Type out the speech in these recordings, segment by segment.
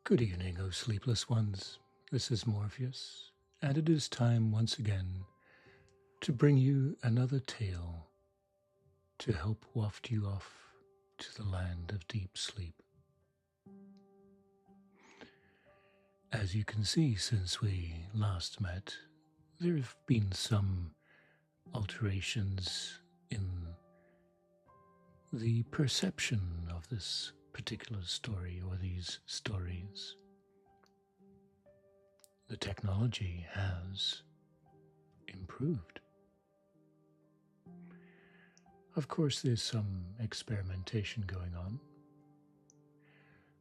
Good evening, O sleepless ones. This is Morpheus, and it is time once again to bring you another tale to help waft you off to the land of deep sleep. As you can see, since we last met, there have been some alterations in the perception of this particular story or these stories. The technology has improved. Of course, there's some experimentation going on,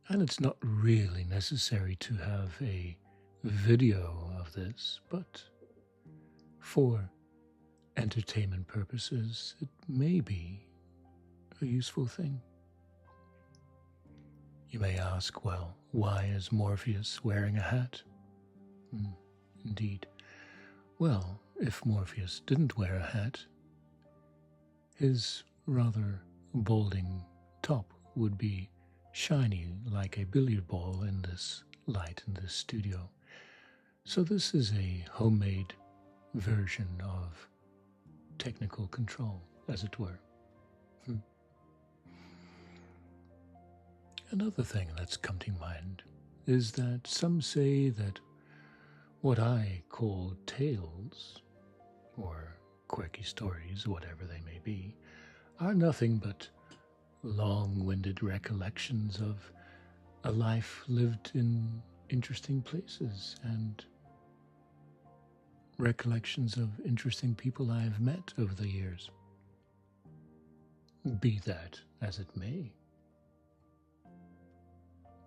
and it's not really necessary to have a video of this, but for entertainment purposes, it may be a useful thing. You may ask, well, why is Morpheus wearing a hat? Indeed. Well, if Morpheus didn't wear a hat, his rather balding top would be shiny like a billiard ball in this light in this studio. So this is a homemade version of technical control, as it were. Another thing that's come to mind is that some say that what I call tales, or quirky stories, whatever they may be, are nothing but long-winded recollections of a life lived in interesting places and recollections of interesting people I have met over the years. Be that as it may.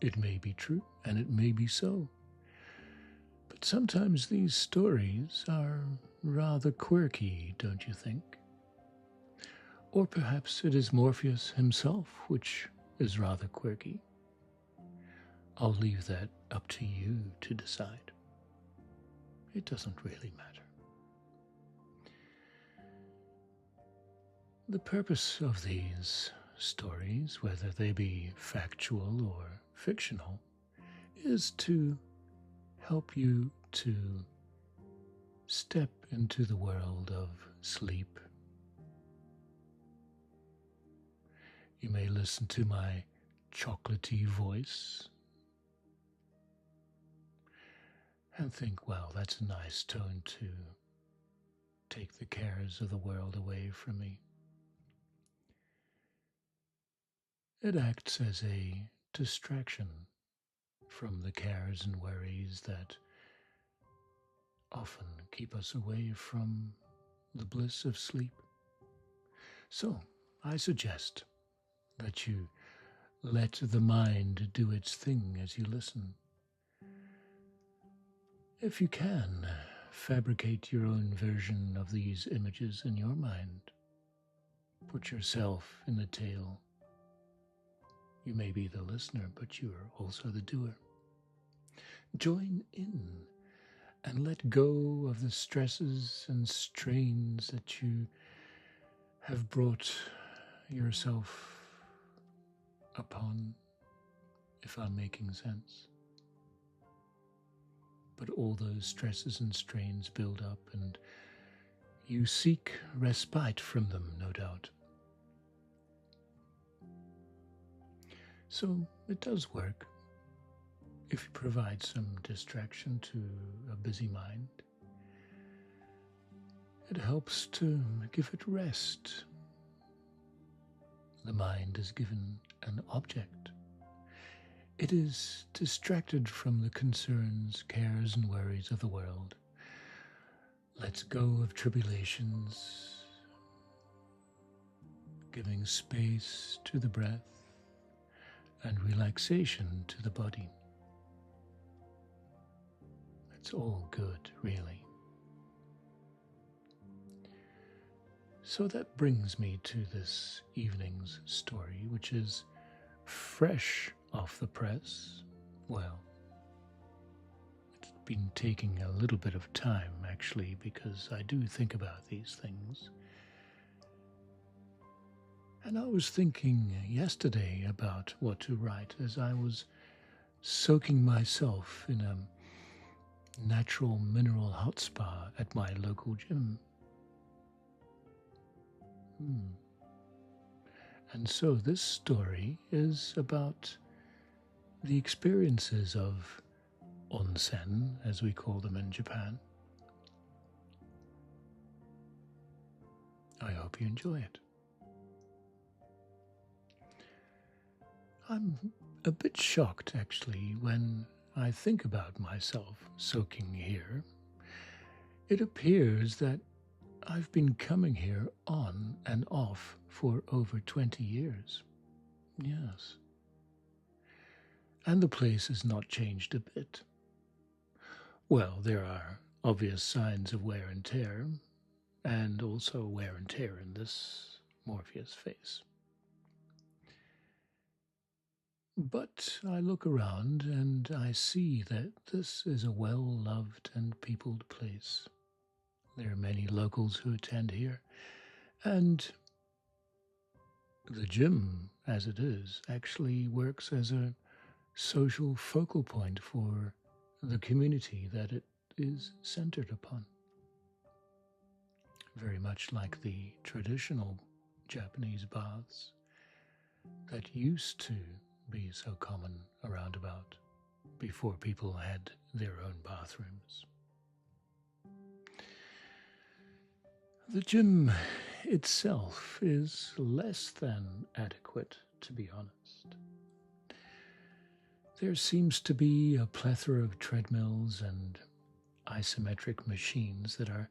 It may be true, and it may be so. But sometimes these stories are rather quirky, don't you think? Or perhaps it is Morpheus himself which is rather quirky. I'll leave that up to you to decide. It doesn't really matter. The purpose of these stories, whether they be factual or fictional, is to help you to step into the world of sleep. You may listen to my chocolatey voice and think, well, that's a nice tone to take the cares of the world away from me. It acts as a distraction from the cares and worries that often keep us away from the bliss of sleep. So, I suggest that you let the mind do its thing as you listen. If you can, fabricate your own version of these images in your mind. Put yourself in the tale. You may be the listener, but you are also the doer. Join in and let go of the stresses and strains that you have brought yourself upon, if I'm making sense. But all those stresses and strains build up, and you seek respite from them, no doubt. So it does work if you provide some distraction to a busy mind. It helps to give it rest. The mind is given an object. It is distracted from the concerns, cares, and worries of the world. Lets go of tribulations, giving space to the breath and relaxation to the body. It's all good, really. So that brings me to this evening's story, which is fresh off the press. Well, it's been taking a little bit of time, actually, because I do think about these things. And I was thinking yesterday about what to write as I was soaking myself in a natural mineral hot spa at my local gym. And so this story is about the experiences of onsen, as we call them in Japan. I hope you enjoy it. I'm a bit shocked, actually, when I think about myself soaking here. It appears that I've been coming here on and off for over 20 years. Yes. And the place has not changed a bit. Well, there are obvious signs of wear and tear, and also wear and tear in this Morpheus face. But I look around and I see that this is a well-loved and peopled place. There are many locals who attend here, and the gym, as it is, actually works as a social focal point for the community that it is centered upon. Very much like the traditional Japanese baths that used to be so common around about before people had their own bathrooms. The gym itself is less than adequate, to be honest. There seems to be a plethora of treadmills and isometric machines that are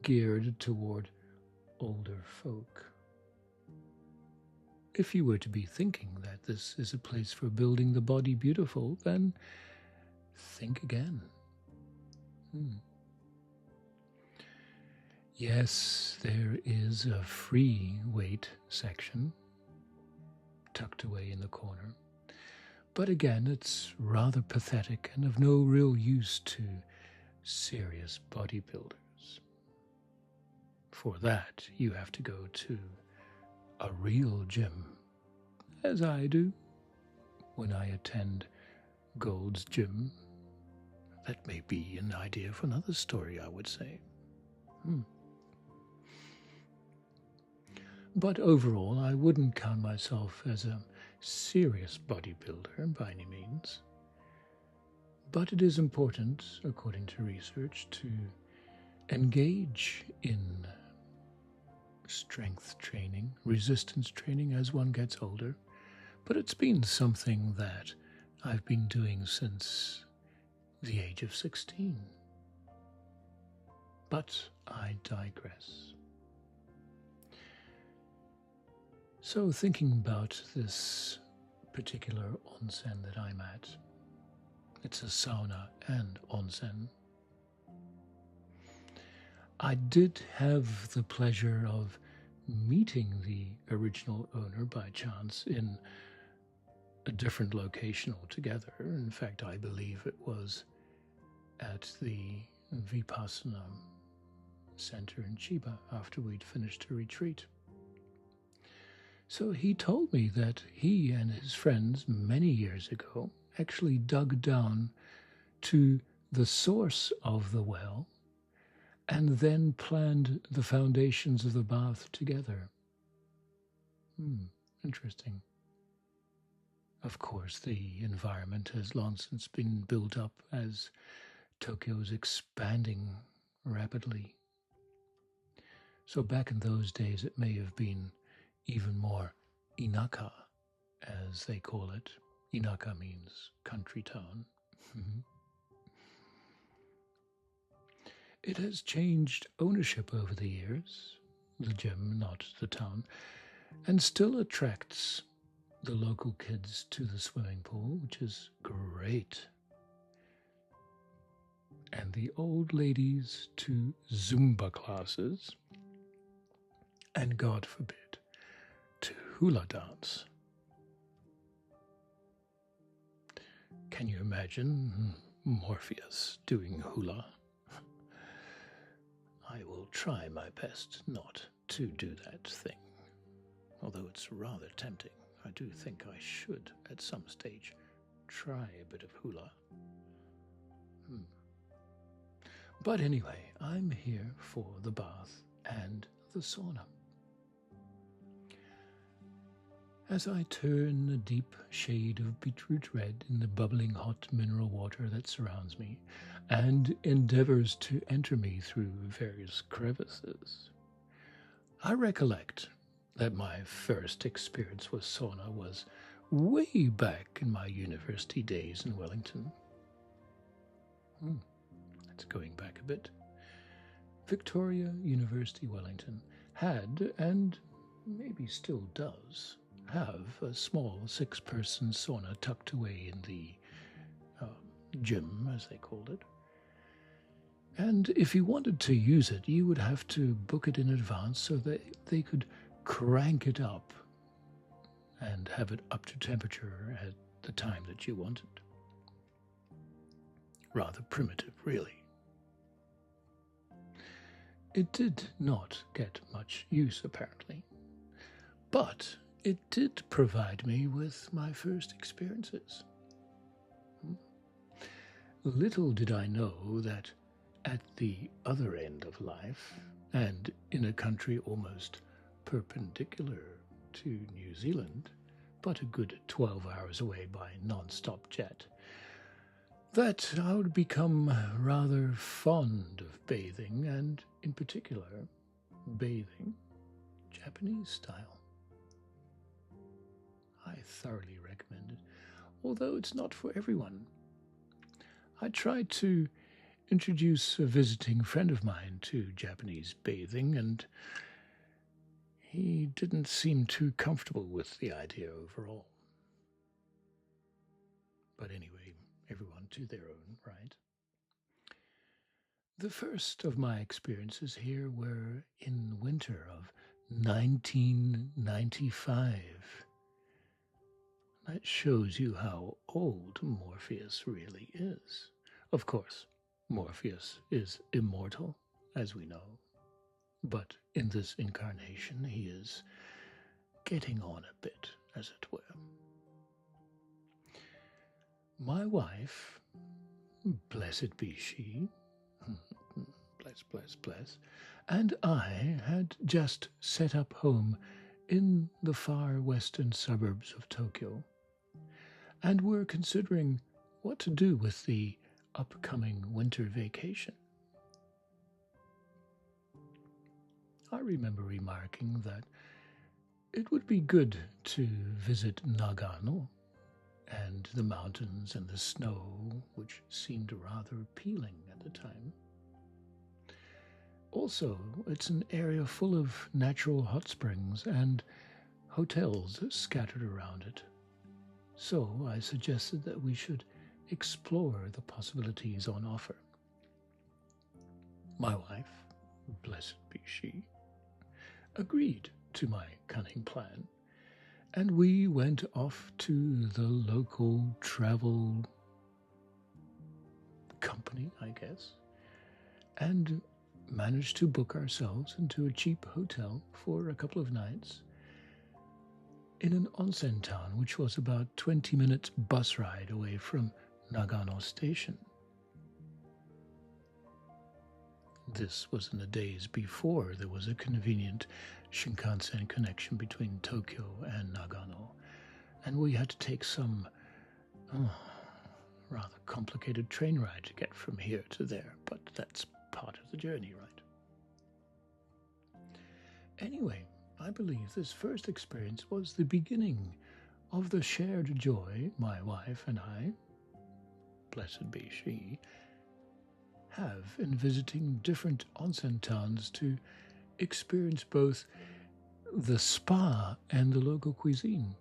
geared toward older folk. If you were to be thinking that this is a place for building the body beautiful, then think again. Yes, there is a free weight section tucked away in the corner. But again, it's rather pathetic and of no real use to serious bodybuilders. For that, you have to go to a real gym, as I do when I attend Gold's Gym. That may be an idea for another story, I would say. But overall, I wouldn't count myself as a serious bodybuilder by any means. But it is important, according to research, to engage in strength training, resistance training as one gets older. But it's been something that I've been doing since the age of 16. But I digress. So thinking about this particular onsen that I'm at, it's a sauna and onsen. I did have the pleasure of meeting the original owner by chance in a different location altogether. In fact, I believe it was at the Vipassana Center in Chiba after we'd finished a retreat. So he told me that he and his friends many years ago actually dug down to the source of the well and then planned the foundations of the bath together. Interesting. Of course, the environment has long since been built up as Tokyo is expanding rapidly. So back in those days, it may have been even more inaka, as they call it. Inaka means country town. It has changed ownership over the years, the gym, not the town, and still attracts the local kids to the swimming pool, which is great. And the old ladies to Zumba classes, and God forbid, to hula dance. Can you imagine Morpheus doing hula? I will try my best not to do that thing, although it's rather tempting. I do think I should, at some stage, try a bit of hula. But anyway, I'm here for the bath and the sauna. As I turn the deep shade of beetroot red in the bubbling hot mineral water that surrounds me and endeavors to enter me through various crevices, I recollect that my first experience with sauna was way back in my university days in Wellington. That's going back a bit. Victoria University Wellington had, and maybe still does, have a small 6-person sauna tucked away in the gym, as they called it. And if you wanted to use it, you would have to book it in advance so that they could crank it up and have it up to temperature at the time that you wanted. Rather primitive, really. It did not get much use, apparently, but it did provide me with my first experiences. Little did I know that at the other end of life, and in a country almost perpendicular to New Zealand, but a good 12 hours away by non-stop jet, that I would become rather fond of bathing, and in particular, bathing Japanese style. I thoroughly recommend it, although it's not for everyone. I tried to introduce a visiting friend of mine to Japanese bathing, and he didn't seem too comfortable with the idea overall. But anyway, everyone to their own, right? The first of my experiences here were in winter of 1995. That shows you how old Morpheus really is. Of course, Morpheus is immortal, as we know. But in this incarnation, he is getting on a bit, as it were. My wife, blessed be she, bless, and I had just set up home in the far western suburbs of Tokyo, and were considering what to do with the upcoming winter vacation. I remember remarking that it would be good to visit Nagano and the mountains and the snow, which seemed rather appealing at the time. Also, it's an area full of natural hot springs and hotels scattered around it. So I suggested that we should explore the possibilities on offer. My wife, blessed be she, agreed to my cunning plan, and we went off to the local travel company, I guess, and managed to book ourselves into a cheap hotel for a couple of nights in an onsen town which was about 20 minutes bus ride away from Nagano Station. This was in the days before there was a convenient Shinkansen connection between Tokyo and Nagano, and we had to take some rather complicated train ride to get from here to there, but that's part of the journey, right? Anyway, I believe this first experience was the beginning of the shared joy my wife and I, blessed be she, have in visiting different onsen towns to experience both the spa and the local cuisine,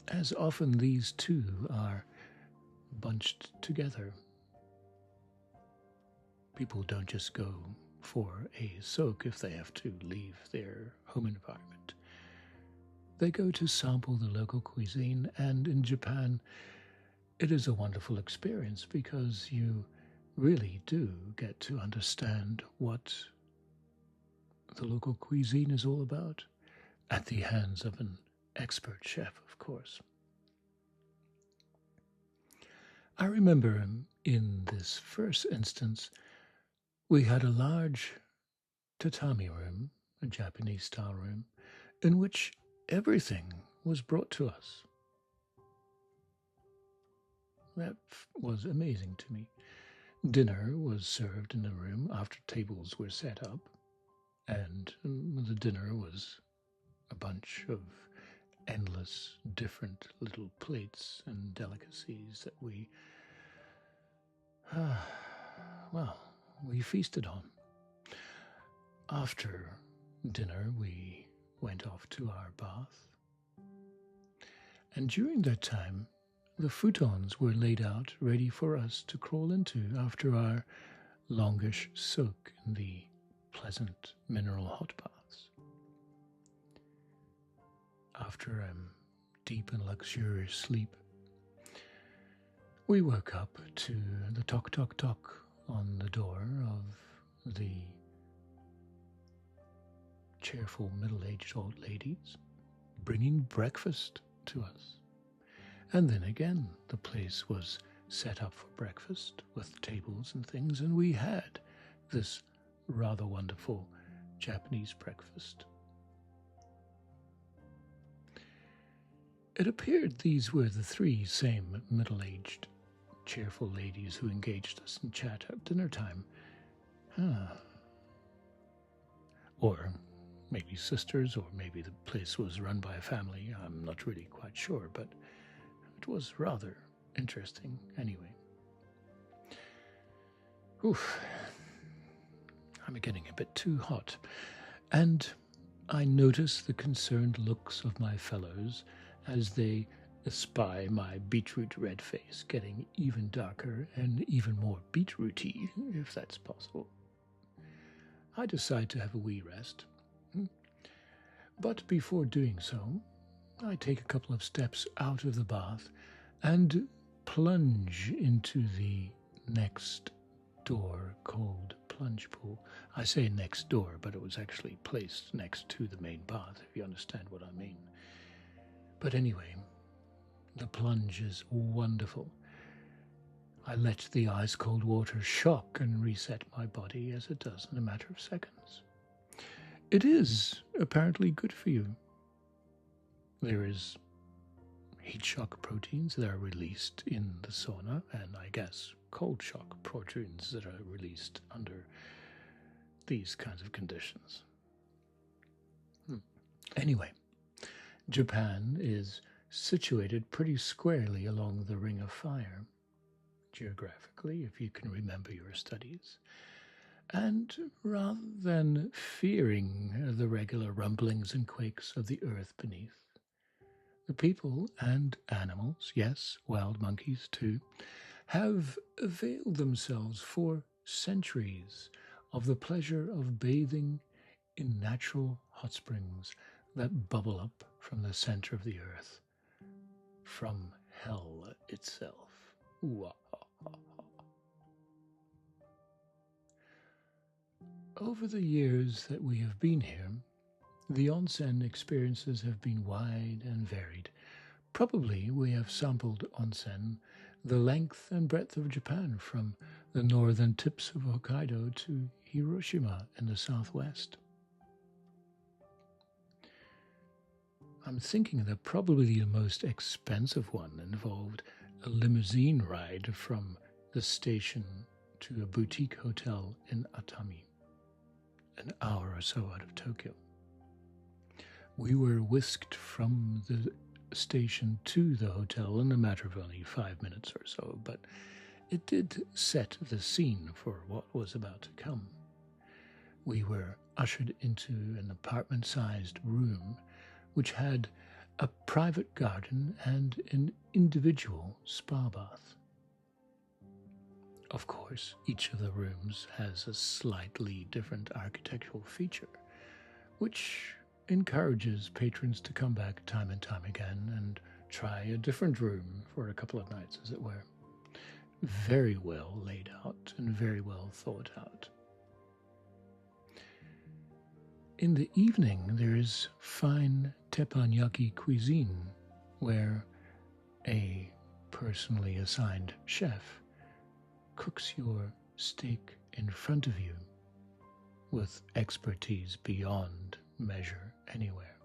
as often these two are bunched together. People don't just go for a soak if they have to leave their home environment. They go to sample the local cuisine, and in Japan, it is a wonderful experience because you really do get to understand what the local cuisine is all about, at the hands of an expert chef, of course. I remember in this first instance, we had a large tatami room, a Japanese style room, in which everything was brought to us. That was amazing to me. Dinner was served in the room after tables were set up, and the dinner was a bunch of endless different little plates and delicacies that we feasted on. After dinner, we went off to our bath, and during that time, the futons were laid out ready for us to crawl into after our longish soak in the pleasant mineral hot baths. After a deep and luxurious sleep, we woke up to the tock tock tock on the door of the cheerful middle-aged old ladies bringing breakfast to us. And then again, the place was set up for breakfast with tables and things, and we had this rather wonderful Japanese breakfast. It appeared these were the three same middle-aged, cheerful ladies who engaged us in chat at dinner time. Or maybe sisters, or maybe the place was run by a family. I'm not really quite sure, but it was rather interesting anyway. Oof. I'm getting a bit too hot. And I notice the concerned looks of my fellows as they espy my beetroot red face getting even darker and even more beetrooty, if that's possible. I decide to have a wee rest. But before doing so, I take a couple of steps out of the bath and plunge into the next door called plunge pool. I say next door, but it was actually placed next to the main bath, if you understand what I mean. But anyway, the plunge is wonderful. I let the ice-cold water shock and reset my body as it does in a matter of seconds. It is apparently good for you. There is heat shock proteins that are released in the sauna, and I guess cold shock proteins that are released under these kinds of conditions. Anyway, Japan is situated pretty squarely along the Ring of Fire, geographically, if you can remember your studies. And rather than fearing the regular rumblings and quakes of the earth beneath, the people and animals, yes, wild monkeys too, have availed themselves for centuries of the pleasure of bathing in natural hot springs that bubble up from the center of the earth, from hell itself. Over the years that we have been here, the onsen experiences have been wide and varied. Probably we have sampled onsen the length and breadth of Japan, from the northern tips of Hokkaido to Hiroshima in the southwest. I'm thinking that probably the most expensive one involved a limousine ride from the station to a boutique hotel in Atami, an hour or so out of Tokyo. We were whisked from the station to the hotel in a matter of only 5 minutes or so, but it did set the scene for what was about to come. We were ushered into an apartment-sized room which had a private garden and an individual spa bath. Of course, each of the rooms has a slightly different architectural feature, which encourages patrons to come back time and time again and try a different room for a couple of nights, as it were. Very well laid out and very well thought out. In the evening, there is fine teppanyaki cuisine, where a personally assigned chef cooks your steak in front of you with expertise beyond measure anywhere.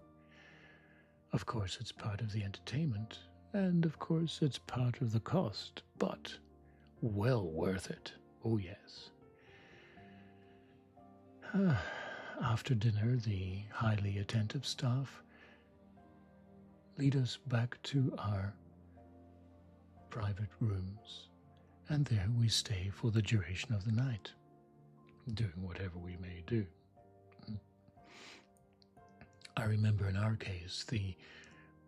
Of course, it's part of the entertainment, and of course, it's part of the cost, but well worth it. Oh, yes. After dinner, the highly attentive staff lead us back to our private rooms, and there we stay for the duration of the night, doing whatever we may do. I remember in our case, the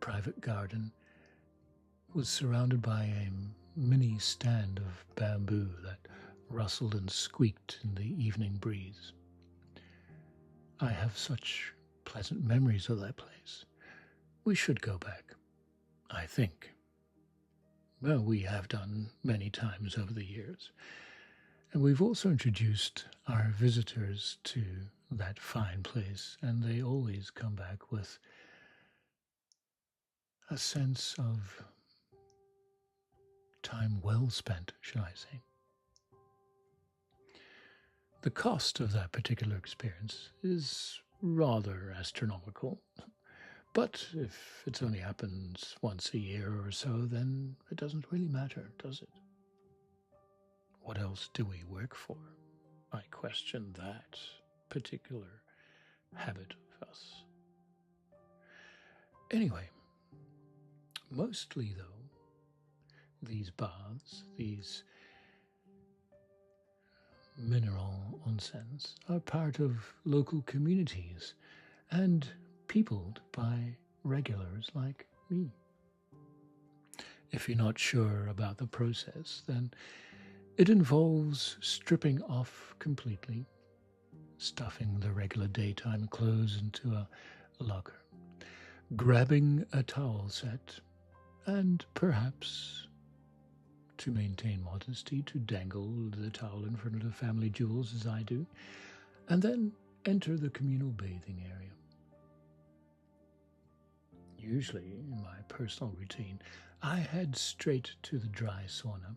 private garden was surrounded by a mini stand of bamboo that rustled and squeaked in the evening breeze. I have such pleasant memories of that place. We should go back, I think. Well, we have done many times over the years. And we've also introduced our visitors to that fine place, and they always come back with a sense of time well spent, shall I say. The cost of that particular experience is rather astronomical, but if it only happens once a year or so, then it doesn't really matter, does it? What else do we work for? I question that particular habit of us. Anyway, mostly though, these baths, these mineral onsens, are part of local communities and peopled by regulars like me. If you're not sure about the process, then it involves stripping off completely, stuffing the regular daytime clothes into a locker, grabbing a towel set, and perhaps, to maintain modesty, to dangle the towel in front of the family jewels as I do, and then enter the communal bathing area. Usually, in my personal routine, I head straight to the dry sauna,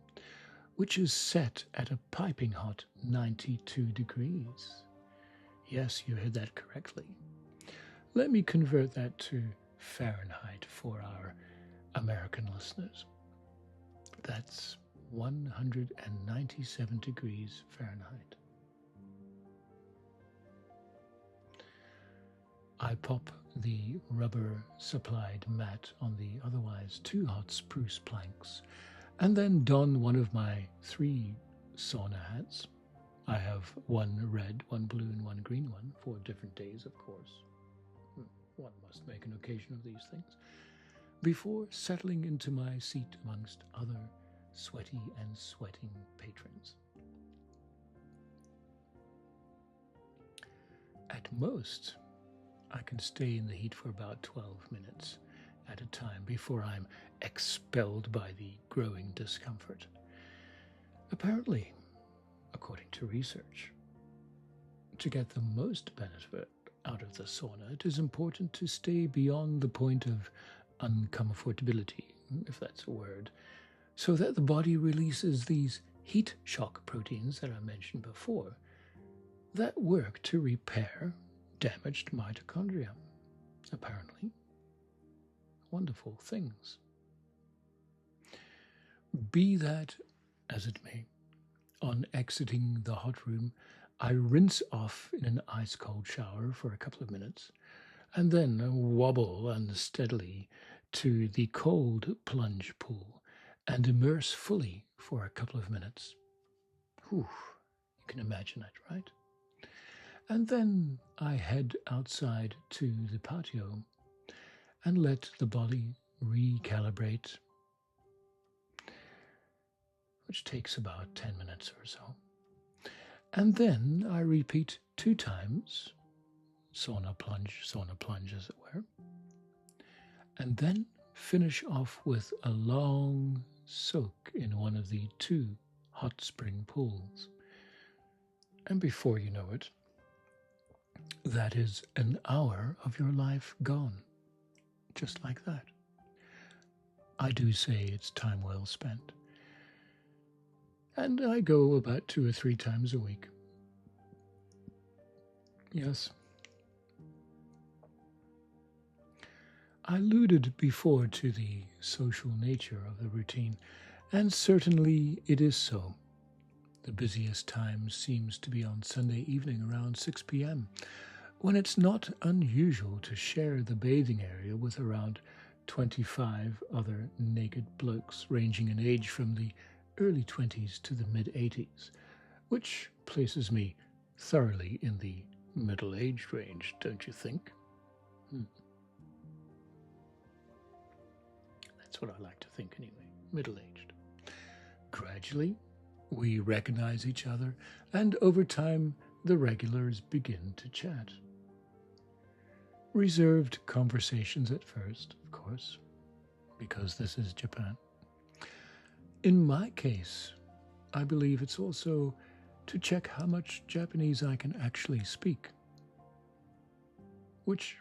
which is set at a piping hot 92 degrees. Yes, you heard that correctly. Let me convert that to Fahrenheit for our American listeners. That's 197 degrees Fahrenheit. I pop the rubber-supplied mat on the otherwise too hot spruce planks, and then don one of my 3 sauna hats. I have one red, one blue, and one green one for different days, of course. One must make an occasion of these things. Before settling into my seat amongst other sweaty and sweating patrons. At most, I can stay in the heat for about 12 minutes at a time before I'm expelled by the growing discomfort. Apparently, according to research, to get the most benefit out of the sauna, it is important to stay beyond the point of uncomfortability, if that's a word, so that the body releases these heat shock proteins that I mentioned before that work to repair damaged mitochondria. Apparently, wonderful things. Be that as it may, on exiting the hot room, I rinse off in an ice-cold shower for a couple of minutes, and then wobble unsteadily to the cold plunge pool and immerse fully for a couple of minutes. Whew, you can imagine that, right? And then I head outside to the patio and let the body recalibrate, which takes about 10 minutes or so. And then I repeat 2 times, sauna plunge as it were, and then finish off with a long soak in one of the 2 hot spring pools. And before you know it, that is an hour of your life gone, just like that. I do say it's time well spent. And I go about 2 or 3 times a week. Yes. I alluded before to the social nature of the routine, and certainly it is so. The busiest time seems to be on Sunday evening around 6 p.m., when it's not unusual to share the bathing area with around 25 other naked blokes ranging in age from the early 20s to the mid-80s, which places me thoroughly in the middle-aged range, don't you think? That's what I like to think anyway, middle-aged. Gradually, we recognize each other, and over time, the regulars begin to chat. Reserved conversations at first, of course, because this is Japan. In my case, I believe it's also to check how much Japanese I can actually speak, which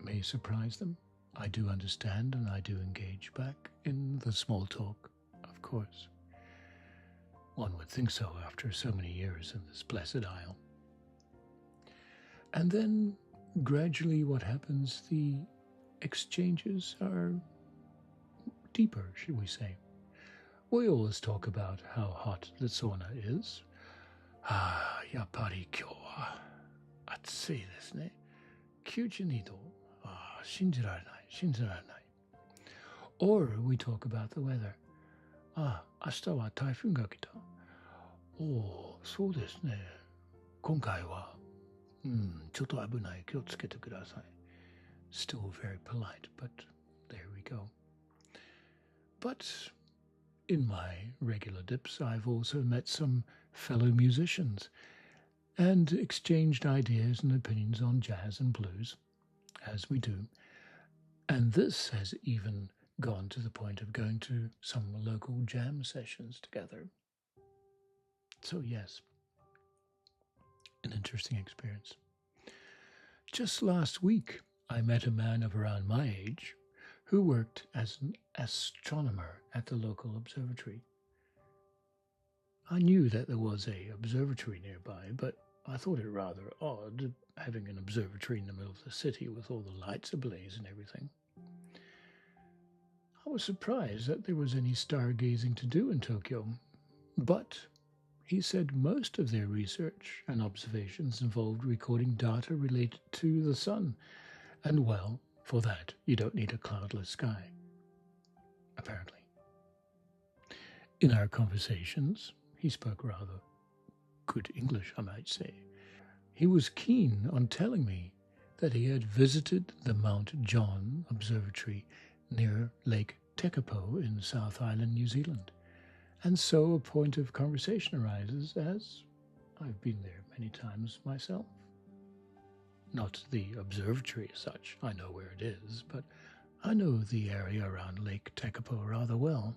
may surprise them. I do understand and I do engage back in the small talk, of course. One would think so after so many years in this blessed isle. And then, gradually, what happens, the exchanges are deeper, should we say. We always talk about how hot the sauna is. やっぱり今日は暑いですね。92度。信じられない、信じられない。Or we talk about the weather. 明日は台風が来た。そうですね。今回はちょっと危ない。気をつけてください。Still very polite, but there we go. But in my regular dips, I've also met some fellow musicians and exchanged ideas and opinions on jazz and blues, as we do. And this has even gone to the point of going to some local jam sessions together. So yes, an interesting experience. Just last week, I met a man of around my age who worked as an astronomer at the local observatory. I knew that there was an observatory nearby, but I thought it rather odd having an observatory in the middle of the city with all the lights ablaze and everything. I was surprised that there was any stargazing to do in Tokyo, but he said most of their research and observations involved recording data related to the sun, and well, for that you don't need a cloudless sky, apparently. In our conversations, he spoke rather good English, I might say. He was keen on telling me that he had visited the Mount John Observatory near Lake Tekapo in South Island, New Zealand. And so a point of conversation arises, as I've been there many times myself. Not the observatory as such, I know where it is, but I know the area around Lake Tekapo rather well.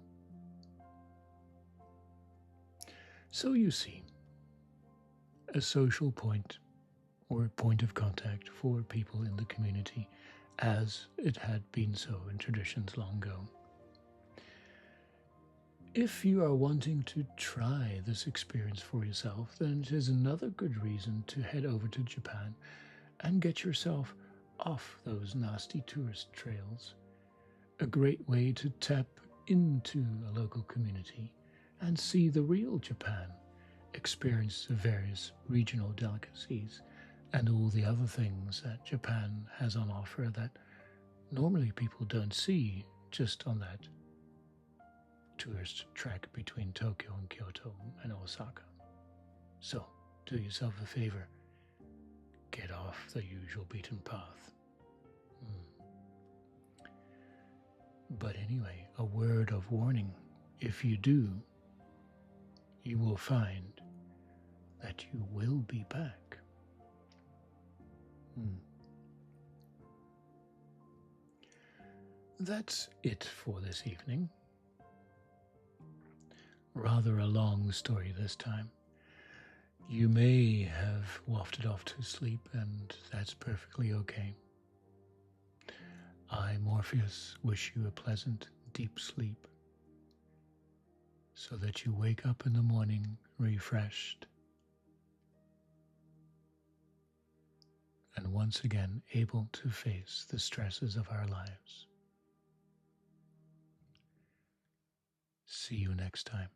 So you see, a social point or a point of contact for people in the community, as it had been so in traditions long ago. If you are wanting to try this experience for yourself, then it is another good reason to head over to Japan and get yourself off those nasty tourist trails. A great way to tap into a local community and see the real Japan, experience the various regional delicacies and all the other things that Japan has on offer that normally people don't see just on that tourist trek between Tokyo and Kyoto and Osaka. So, do yourself a favor. Get off the usual beaten path. But anyway, a word of warning. If you do, you will find that you will be back. That's it for this evening. Rather a long story this time. You may have wafted off to sleep, and that's perfectly okay. I, Morpheus, wish you a pleasant, deep sleep, so that you wake up in the morning refreshed and once again able to face the stresses of our lives. See you next time.